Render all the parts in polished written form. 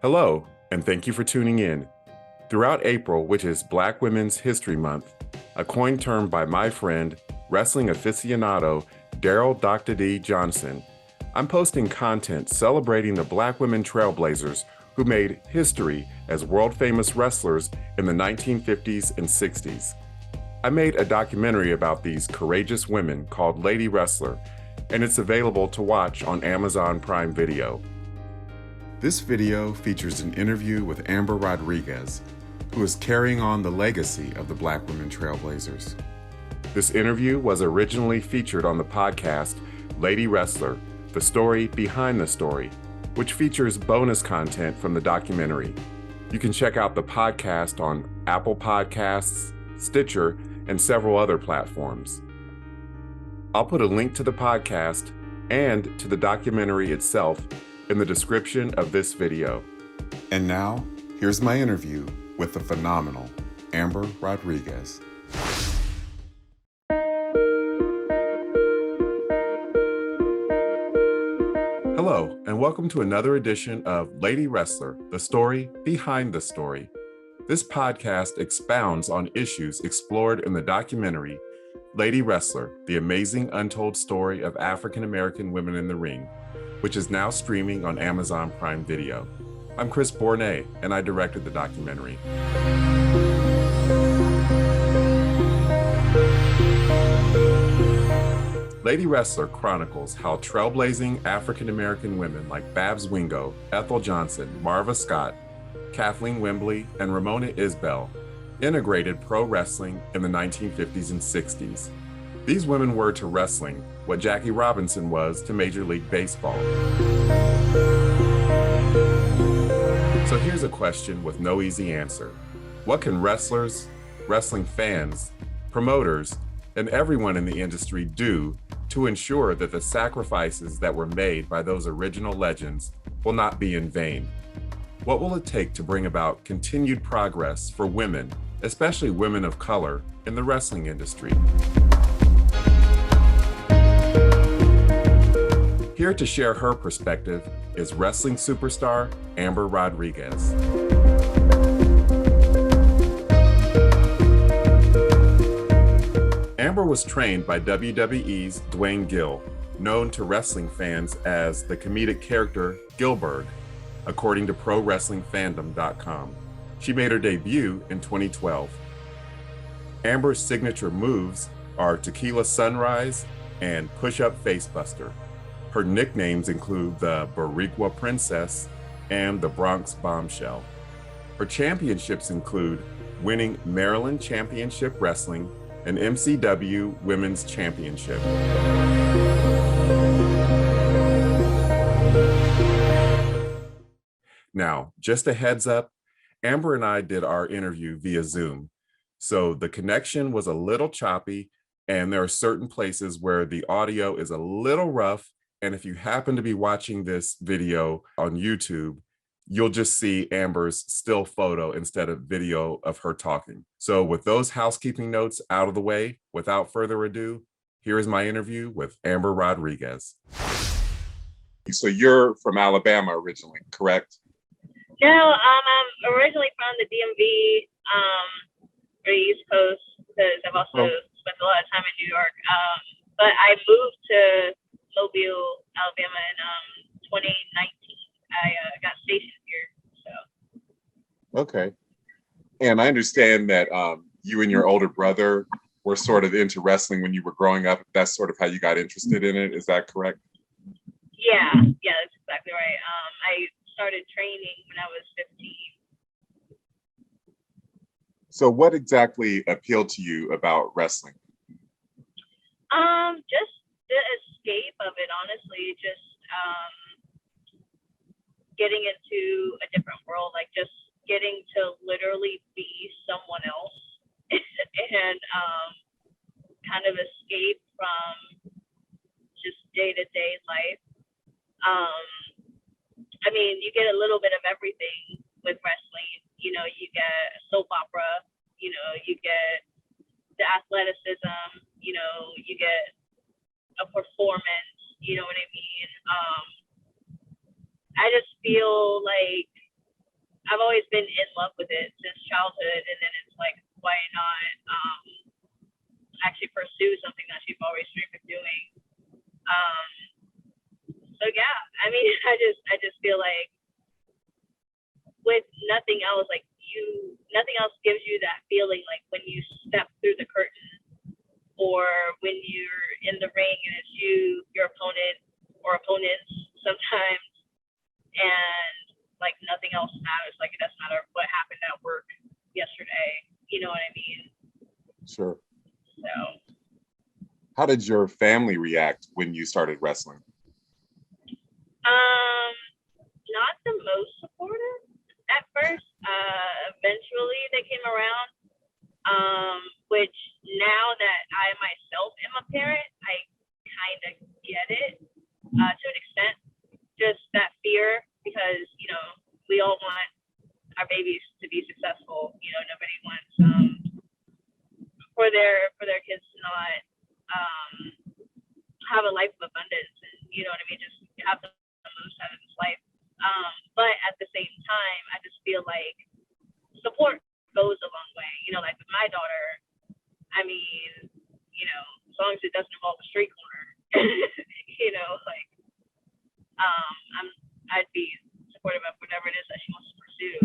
Hello, and thank you for tuning in. Throughout April, which is Black Women's History Month, a coined term by my friend, wrestling aficionado Daryl Dr. D. Johnson, I'm posting content celebrating the Black women trailblazers who made history as world-famous wrestlers in the 1950s and 60s. I made a documentary about these courageous women called Lady Wrestler, and it's available to watch on Amazon Prime Video. This video features an interview with Amber Rodriguez, who is carrying on the legacy of the Black women trailblazers. This interview was originally featured on the podcast Lady Wrestler, the story behind the story, which features bonus content from the documentary. You can check out the podcast on Apple Podcasts, Stitcher, and several other platforms. I'll put a link to the podcast and to the documentary itself in the description of this video. And now, here's my interview with the phenomenal Amber Rodriguez. Hello, and welcome to another edition of Lady Wrestler, the story behind the story. This podcast expounds on issues explored in the documentary Lady Wrestler, the amazing untold story of African American women in the ring, which is now streaming on Amazon Prime Video. I'm Chris Bournet, and I directed the documentary. Lady Wrestler chronicles how trailblazing African American women like Babs Wingo, Ethel Johnson, Marva Scott, Kathleen Wembley, and Ramona Isbell integrated pro wrestling in the 1950s and 60s. These women were to wrestling what Jackie Robinson was to Major League Baseball. So here's a question with no easy answer. What can wrestlers, wrestling fans, promoters, and everyone in the industry do to ensure that the sacrifices that were made by those original legends will not be in vain? What will it take to bring about continued progress for women, especially women of color, in the wrestling industry? Here to share her perspective is wrestling superstar Amber Rodriguez. Amber was trained by WWE's Dwayne Gill, known to wrestling fans as the comedic character Gillberg, according to ProWrestlingFandom.com. She made her debut in 2012. Amber's signature moves are Tequila Sunrise and Push-Up Facebuster. Her nicknames include the Boricua Princess and the Bronx Bombshell. Her championships include winning Maryland Championship Wrestling and MCW Women's Championship. Now, just a heads up, Amber and I did our interview via Zoom, so the connection was a little choppy, and there are certain places where the audio is a little rough. And if you happen to be watching this video on YouTube, you'll just see Amber's still photo instead of video of her talking. So with those housekeeping notes out of the way, without further ado, here is my interview with Amber Rodriguez. So you're from Alabama originally, correct? No, I'm originally from the DMV, or East Coast, because I've also spent a lot of time in New York. But I moved to Mobile, Alabama in 2019. I got stationed here. So. Okay. And I understand that you and your older brother were sort of into wrestling when you were growing up. That's sort of how you got interested in it. Is that correct? Yeah, that's exactly right. I started training when I was 15. So what exactly appealed to you about wrestling? Just the escape of it, honestly, just getting into a different world, like just getting to literally be someone else and kind of escape from just day-to-day life. I mean, you get a little bit of everything with wrestling. You know, you get a soap opera, you know, you get the athleticism, you know, you get a performance, you know what I mean? I just feel like I've always been in love with it since childhood, and then it's like, why not actually pursue something that you've always dreamed of doing? Um, so yeah, I mean, I just feel like with nothing else, like nothing else gives you that feeling like when you step through the curtain or when you're in the ring and it's you, your opponent or opponents sometimes, and like nothing else matters. Like it doesn't matter what happened at work yesterday. You know what I mean? Sure. So. How did your family react when you started wrestling? Not the most supportive at first. Eventually they came around. Which now that I myself am a parent, I kind of get it to an extent. Just that fear, because we all want our babies to be successful. Nobody wants for their kids to not have a life of abundance, and you know what I mean, just have the most out of this life. But at the same time, I just feel like support goes a long way. Like with my daughter, I mean, as long as it doesn't involve a street corner, like I'd be supportive of whatever it is that she wants to pursue.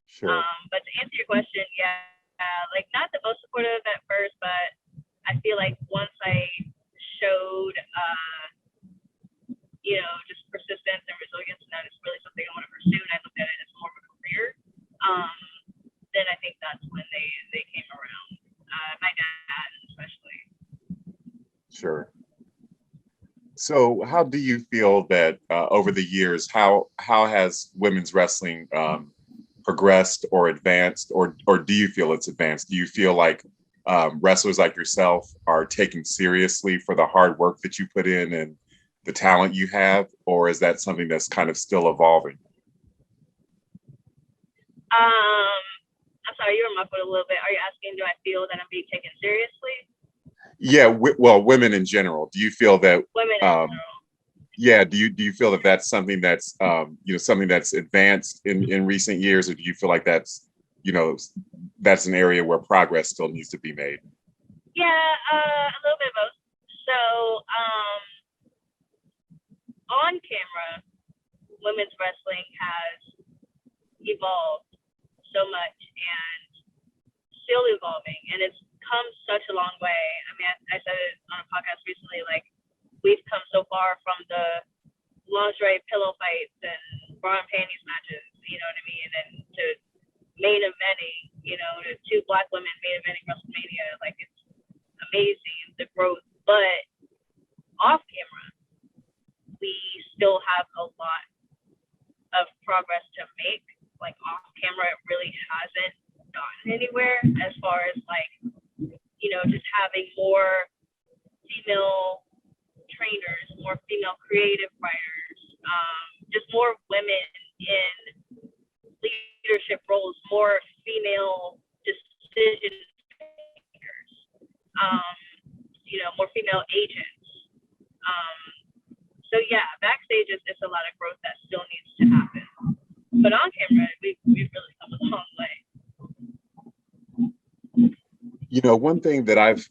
Sure. But to answer your question, yeah, like not the most supportive at first, but I feel like once I showed, just persistence and resilience, and that is really something I want to pursue, and I looked at it as more of a career, then I think that's when they came around. My dad, especially. Sure. So, how do you feel that over the years, how has women's wrestling progressed or advanced, or do you feel it's advanced? Do you feel like wrestlers like yourself are taken seriously for the hard work that you put in and the talent you have, or is that something that's kind of still evolving? I'm sorry, you were muffled a little bit. Are you asking, do I feel that I'm being taken seriously? Yeah, well, women in general. Do you feel that? Women in general. Yeah. Do you feel that that's something that's something that's advanced in recent years, or do you feel like that's that's an area where progress still needs to be made? Yeah, a little bit of both. So, on camera, women's wrestling has evolved so much and still evolving, and it's come such a long way. I mean, I said it on a podcast recently, like we've come so far from the lingerie pillow fights and bra and panties matches, you know what I mean, and to main eventing, to two Black women main eventing WrestleMania. Like it's amazing, the growth, but off camera, we still have a lot of progress to make. Like off camera, it really hasn't gotten anywhere as far as like, just having more female trainers, more female creative writers, just more women in leadership roles, more female decision makers, more female agents. So yeah, backstage it's a lot of growth that still needs to happen. But on camera, we've really come a long way. One thing that I've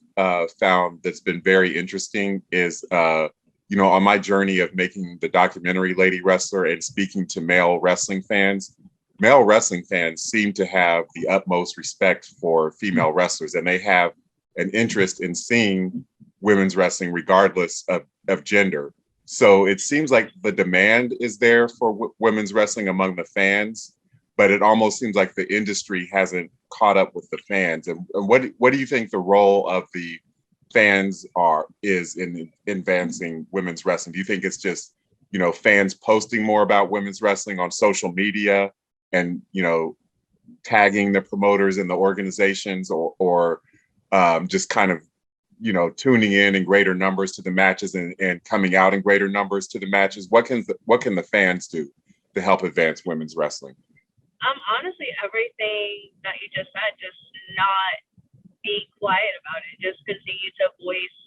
found that's been very interesting is, on my journey of making the documentary Lady Wrestler and speaking to male wrestling fans seem to have the utmost respect for female wrestlers, and they have an interest in seeing women's wrestling regardless of gender. So it seems like the demand is there for women's wrestling among the fans, but it almost seems like the industry hasn't caught up with the fans. And what do you think the role of the fans is in advancing women's wrestling? Do you think it's just, fans posting more about women's wrestling on social media and, tagging the promoters and the organizations, or just kind of, tuning in greater numbers to the matches and coming out in greater numbers to the matches? What can the fans do to help advance women's wrestling? Honestly, everything that you just said, just not be quiet about it. Just continue to voice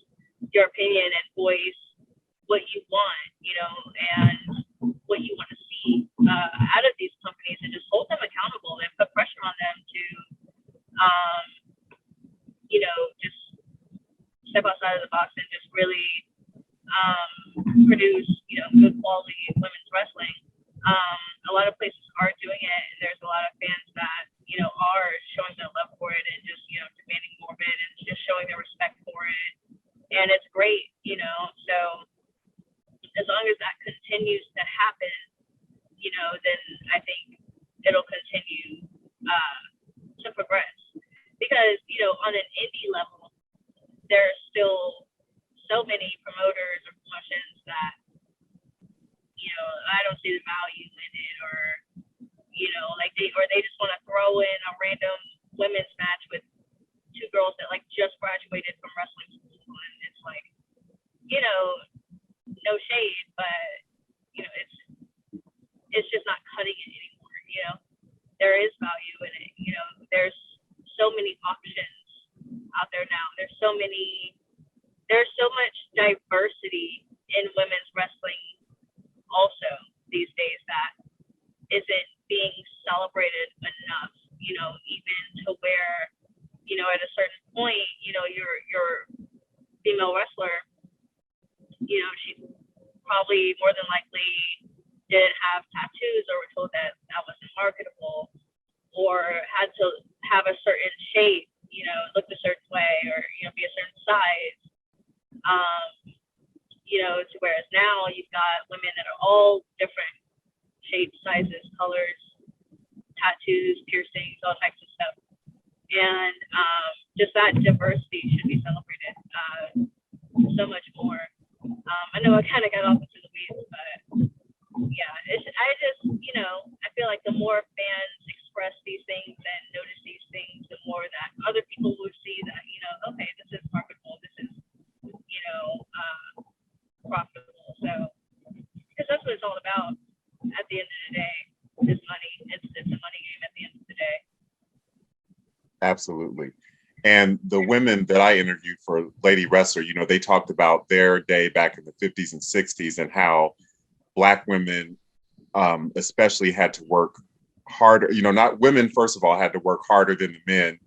your opinion and voice what you want, and what you want to see out of these companies, and just hold them a lot of places are doing it, and there's a lot of fans that, are showing their love for it and just, demanding more of it and just showing their respect for it. And it's great, so as long as that continues to happen, then I think it'll continue to progress. Because, on an indie level, there's still so many promoters or promotions that, I don't see the value in it, or, like they just want to throw in a random women's match with two girls that like just graduated from wrestling school. And it's like, no shade, but, it's just not cutting it anymore. There is value in it. There's so many options out there now. There's so much diversity in women's wrestling also these days that isn't being celebrated enough, even to where, at a certain point, your female wrestler, she probably more than likely didn't have tattoos, or were told that that wasn't marketable, or had to have a certain shape, look a certain way, or, be a certain size. To whereas now you've got women that are all different shapes, sizes, colors, tattoos, piercings, all types of stuff. And just that diversity should be celebrated so much more. I know I kind of got off into the weeds, but yeah, I feel like the more fans express these things and notice these things, the more that other people would see that, okay, this is marketable, this is, profitable. So, because that's what it's all about at the end of the day, is money. It's a money game at the end of the day. Absolutely. And the women that I interviewed for Lady Wrestler, they talked about their day back in the 50s and 60s and how Black women especially had to work harder. Not women, first of all, had to work harder than the men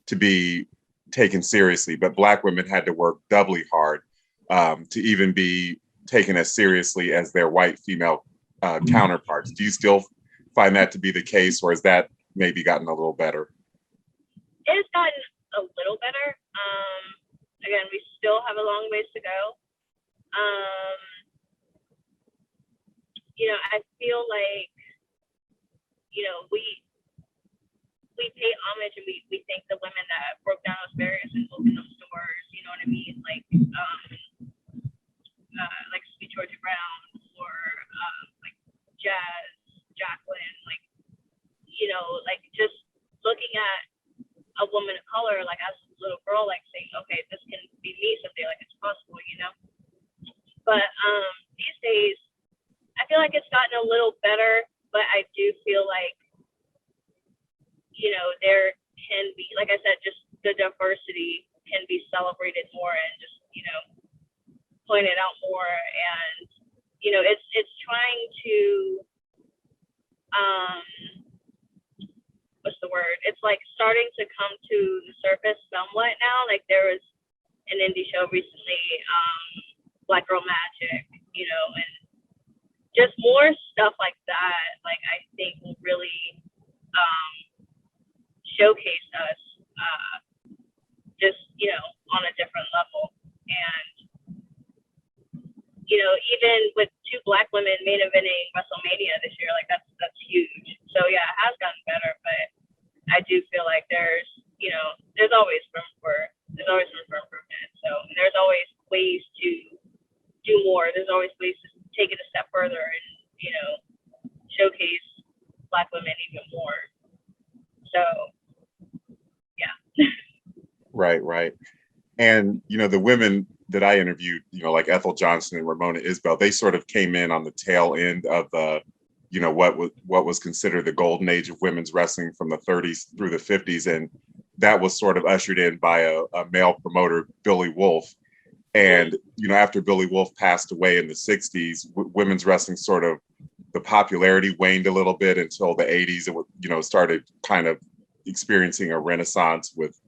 to be taken seriously, but Black women had to work doubly hard to even be taken as seriously as their white female counterparts. Do you still find that to be the case, or has that maybe gotten a little better? It's gotten a little better. Again, we still have a long ways to go. I feel like, we pay homage and we thank the women that broke down those barriers and opened those doors, you know what I mean? Like Sweet Georgia Brown, or like Jazz, Jacqueline, like, just looking at a woman of color, like as a little girl, like saying, okay, this can be me someday, like it's possible, But these days, I feel like it's gotten a little better, but I do feel like, there can be, like I said, just the diversity can be celebrated more and just, pointed out more. And, it's trying to, what's the word? It's like starting to come to the surface somewhat now. Like there was an indie show recently, Black Girl Magic, and just more stuff like that, like I think will really showcase us just, on a different level. And, even with two Black women main eventing WrestleMania this year, like that's huge. So yeah, it has gotten better, but I do feel like there's always room for improvement. So there's always ways to do more. There's always ways to take it a step further and, showcase Black women even more. So, yeah. Right. And, the women that I interviewed, like Ethel Johnson and Ramona Isbell, they sort of came in on the tail end of the, what was considered the golden age of women's wrestling from the 30s through the 50s. And that was sort of ushered in by a male promoter, Billy Wolf. And, after Billy Wolf passed away in the 60s, women's wrestling sort of, the popularity waned a little bit until the 80s. It started kind of experiencing a renaissance with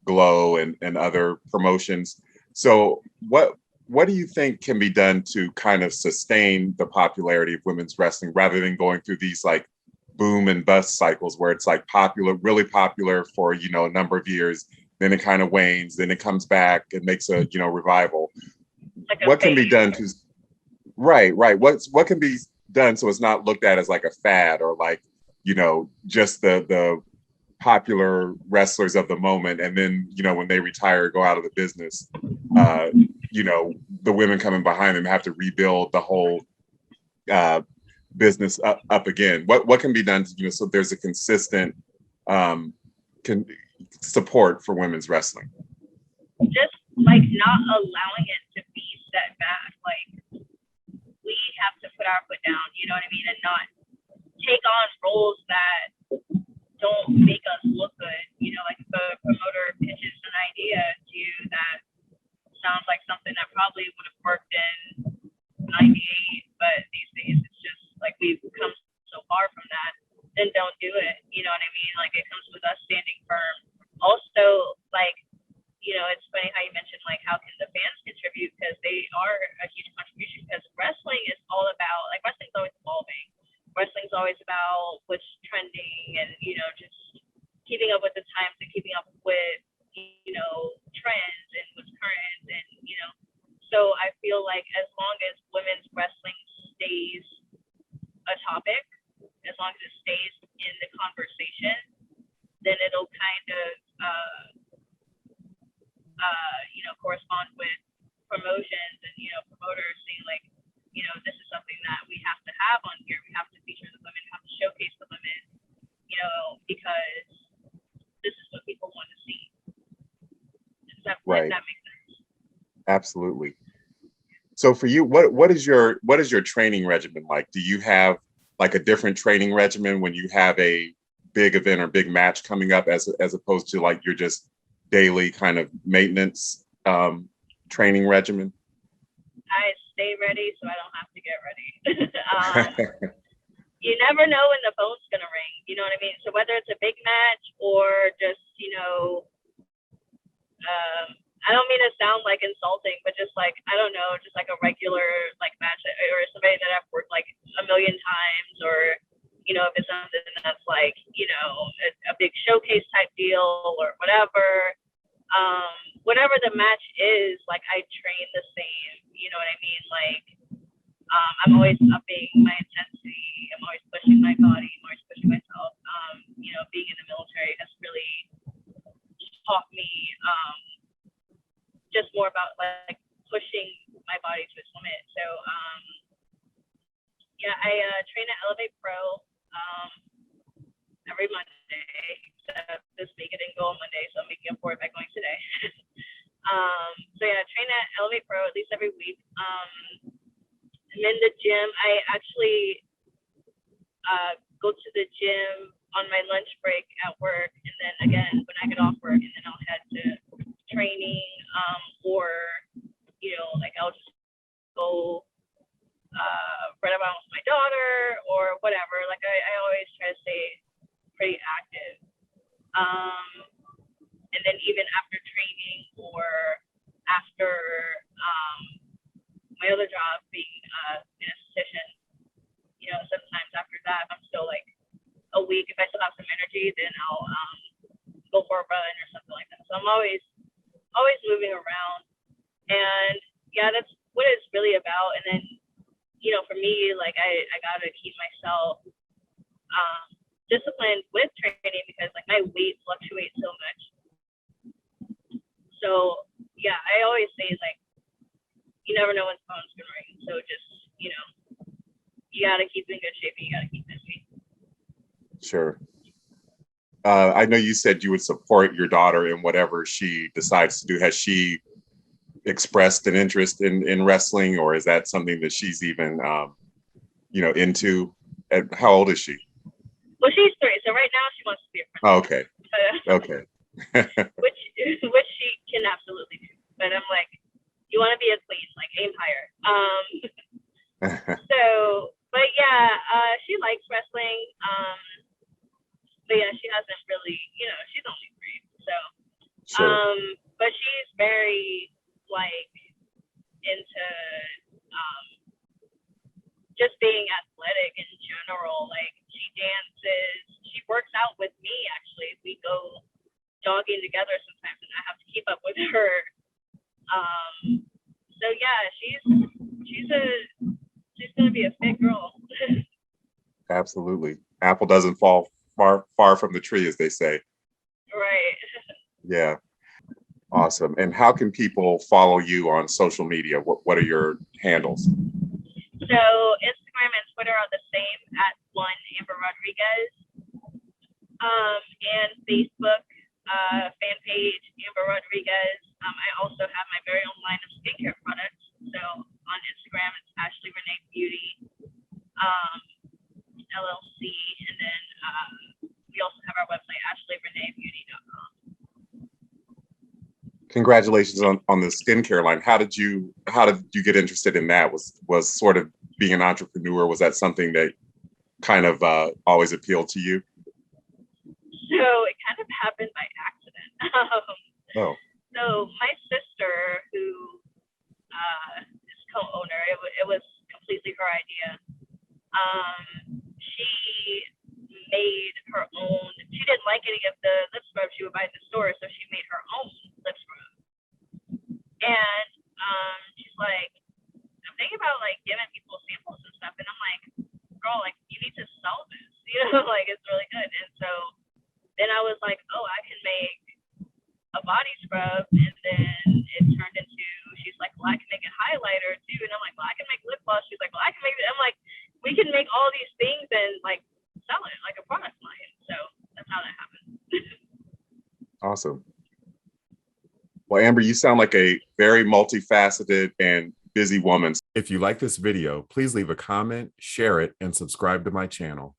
Glow and other promotions. So what what do you think can be done to kind of sustain the popularity of women's wrestling rather than going through these like boom and bust cycles where it's like popular, really popular for, you know, a number of years, then it kind of wanes, then it comes back and makes a, you know, revival. Like What can be done to, right. What can be done so it's not looked at as like a fad or like, you know, just the popular wrestlers of the moment, and then, you know, when they retire, go out of the business, you know, the women coming behind them have to rebuild the whole business up again. What can be done to, you know, so there's a consistent can support for women's wrestling? Just like not allowing it to be set back. Like we have to put our foot down, you know what I mean, and not take on roles that don't make us look good. You know, like if a promoter pitches an idea to you that sounds like something that probably would have worked in '98, but these days it's just like we've come so far from that, then don't do it. You know what I mean? Like it comes with us standing firm. Also, like, you know, it's funny how you mentioned like how can the fans contribute, because they are a huge contribution, because wrestling is all about, like, wrestling's always evolving. Wrestling's always about what's trending and, you know, just keeping up with the times and keeping up with, you know, trends and what's current. And, you know, so I feel like as long as women's wrestling stays a topic, as long as it stays in the conversation, then it'll kind of, you know, correspond with promotions and, you know, promoters saying like, you know, this is something that we have to have on here. We have to feature the women, have to showcase the women, you know, because this is what people want to see. Right. If that makes sense. Absolutely. So for you, what is your training regimen like? Do you have like a different training regimen when you have a big event or big match coming up, as opposed to like your just daily kind of maintenance training regimen? I stay ready so I don't have to get ready. You never know when the phone's gonna ring. You know what I mean? So whether it's a big match or just, you know, I don't mean to sound like insulting, but just like, I don't know, just like a regular like match or somebody that I've worked like a million times, or, you know, if it's something that's like, you know, a big showcase type deal or whatever, whatever the match is, like I train the same, you know what I mean? Like, I'm always upping my intensity. I'm always pushing my body. I'm always pushing myself. You know, being in the military has really taught me just more about like pushing my body to its limit. So yeah, I train at Elevate Pro every Monday. Except this week I didn't go on Monday, so I'm making up for it by going today. So yeah, I train at Elevate Pro at least every week. And then the gym, I actually go to the gym on my lunch break at work, and then again when I get off work, and then I'll head to training, or, you know, like I'll just go run around with my daughter or whatever. Like I always try to stay pretty active. And then even after training or after my other job being an esthetician, you know, sometimes after that, I'm still like a week, if I still have some energy, then I'll go for a run or something like that. So I'm always moving around. And yeah, that's what it's really about. And then, you know, for me, like I gotta keep myself disciplined with training, because like my weight fluctuates so much. So yeah, I always say like, you never know when the phone's gonna ring. So just, you know, you gotta keep in good shape and you gotta keep busy. Sure. I know you said you would support your daughter in whatever she decides to do. Has she expressed an interest in wrestling, or is that something that she's even, you know, into? How old is she? Well, she's 3, so right now she wants to be a Oh, princess. okay. Okay. which she can absolutely do. But I'm like, you want to be a queen, like aim higher. So, but yeah, she likes wrestling. But yeah, she hasn't really, you know, she's only 3, so. Sure. But she's very like, into um, just being athletic in general. Like she dances, she works out with me actually. We go jogging together sometimes and I have to keep up with her. So yeah, she's gonna be a fit girl. Absolutely. Apple doesn't fall far from the tree, as they say. Right. Yeah. Awesome. And how can people follow you on social media? What are your handles? So Instagram and Twitter are the same at one Amber Rodriguez. And Facebook fan page Amber Rodriguez. I also have my very own line of skincare products. So on Instagram it's Ashley Renee Beauty LLC, and then we also have our website ashleyreneebeauty.com. Congratulations on the skincare line. How did you get interested in that? Was sort of being an entrepreneur, was that something that kind of always appealed to you? So it kind of happened by accident. Oh. So my sister, who is co-owner, it was completely her idea. She made her own. She didn't like any of the lip scrubs she would buy in the store, so she made her own lip scrub. And she's like, I'm thinking about like giving people samples and stuff, and I'm like, girl, like you need to sell this, like it's really good. And so then I was like, oh, I can make a body scrub, and then it turned into, she's like, well, I can make a highlighter too, and I'm like, well, I can make lip gloss. She's like, well, I can make it. I'm like, we can make all these things and like sell it like a product line. So that's how that happened. Awesome. Well, Amber, you sound like a very multifaceted and busy woman. If you like this video, please leave a comment, share it, and subscribe to my channel.